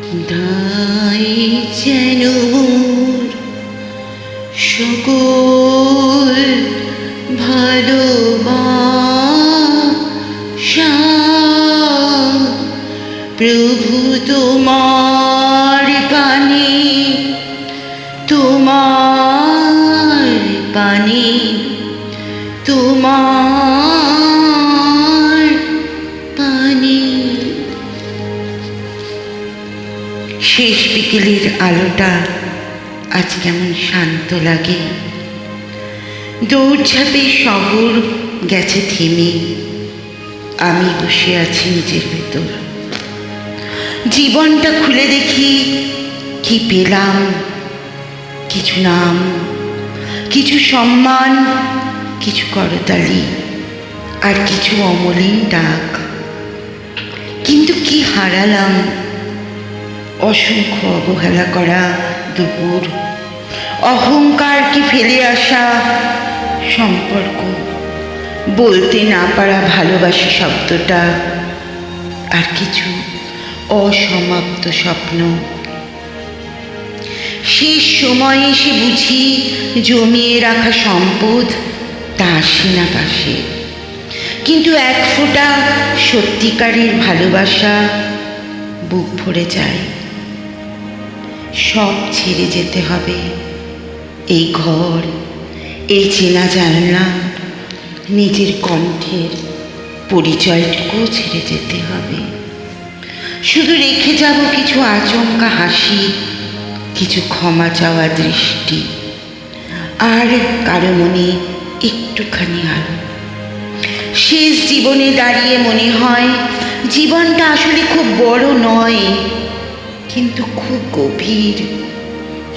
ধাই যেন মোর সকল ভালোবাসা, প্রভু তোমার পানে, তোমার পানে, তোমার পানে। শেষ বিকেলের আলোটা আজ কেমন শান্ত লাগে। দৌড়ঝাঁপে শহর গেছে থেমে, আমি বসে আছি নিজের ভেতর। জীবনটা খুলে দেখি কি পেলাম, কিছু নাম, কিছু সম্মান, কিছু করতালি, আর কিছু অমলিন ডাক। কিন্তু কি হারালাম? অসংখ্য অবহেলা করা দুপুর, অহংকার কি ফেলে আসা সম্পর্ক, বলতে না পারা ভালোবাসি শব্দটা, আর কিছু অসমাপ্ত স্বপ্ন। শেষ সময়ে এসে বুঝি জমিয়ে রাখা সম্পদ তা আসে না পাশে, কিন্তু এক ফোঁটা সত্যিকারের ভালোবাসা বুক ভরে যায়। সব ছেড়ে যেতে হবে, এই ঘর, এই চেনা জানলা, নিজের কণ্ঠের পরিচয়টুকুও ছেড়ে যেতে হবে। শুধু রেখে যাব কিছু আচমকা হাসি, কিছু ক্ষমা চাওয়া দৃষ্টি, আর কারো মনে একটুখানি আলো। শেষ জীবনে দাঁড়িয়ে মনে হয় জীবনটা আসলে খুব বড় নয়, কিন্তু খুব গভীর।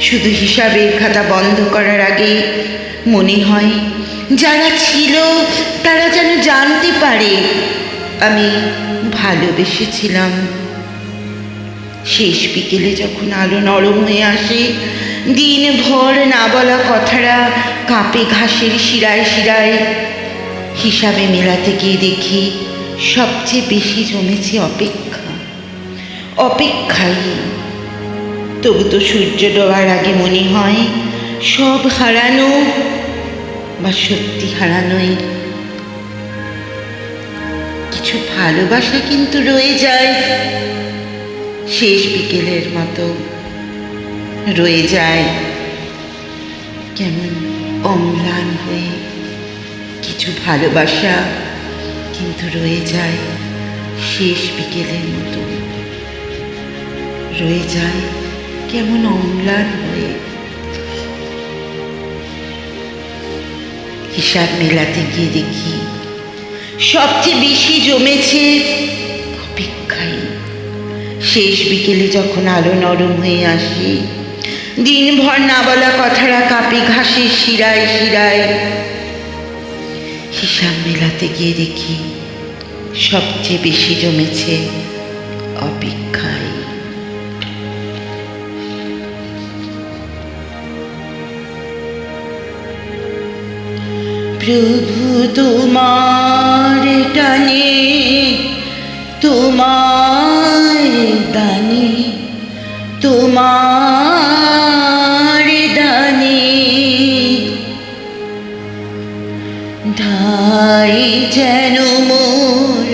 শুধু হিসাবের খাতা বন্ধ করার আগে মনে হয় যারা ছিল তারা যেন জানতে পারে আমি ভালোবেসেছিলাম। শেষ বিকেলে যখন আলো নরম হয়ে আসে, দিনভর না বলা কথাটা কাঁপে ঘাসের শিরায় শিরায়। হিসাবে মেলাতে গিয়ে দেখি সবচেয়ে বেশি জমেছে অপেক্ষা, অপেক্ষাই। তবু তো সূর্য ডোবার আগে মনে হয় সব হারানো বা সত্যি হারানোই। কিছু ভালোবাসা কিন্তু রয়ে যায়, শেষ বিকেলের মতো রয়ে যায় কেমন অম্লান হয়ে। কিছু ভালোবাসা কিন্তু রয়ে যায় শেষ বিকেলের মতো, রয়ে যায় কেমন অম্লান হয়ে। হিসাব মেলাতে গিয়ে দেখি সবচেয়ে বেশি জমেছে অপেক্ষাই। শেষ বিকেলে যখন আলো নরম হয়ে আসে, দিনভর না বলা কথাটা কাঁপে ঘাসের শিরায় শিরায়। হিসাব মেলাতে গিয়ে দেখি সবচেয়ে বেশি জমেছে অপেক্ষায়। প্রভু তোমার টানে, তোমার দানে, তোমার দানে, ধাই যেন মোর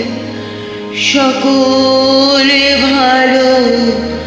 সকল ভালোবাসা।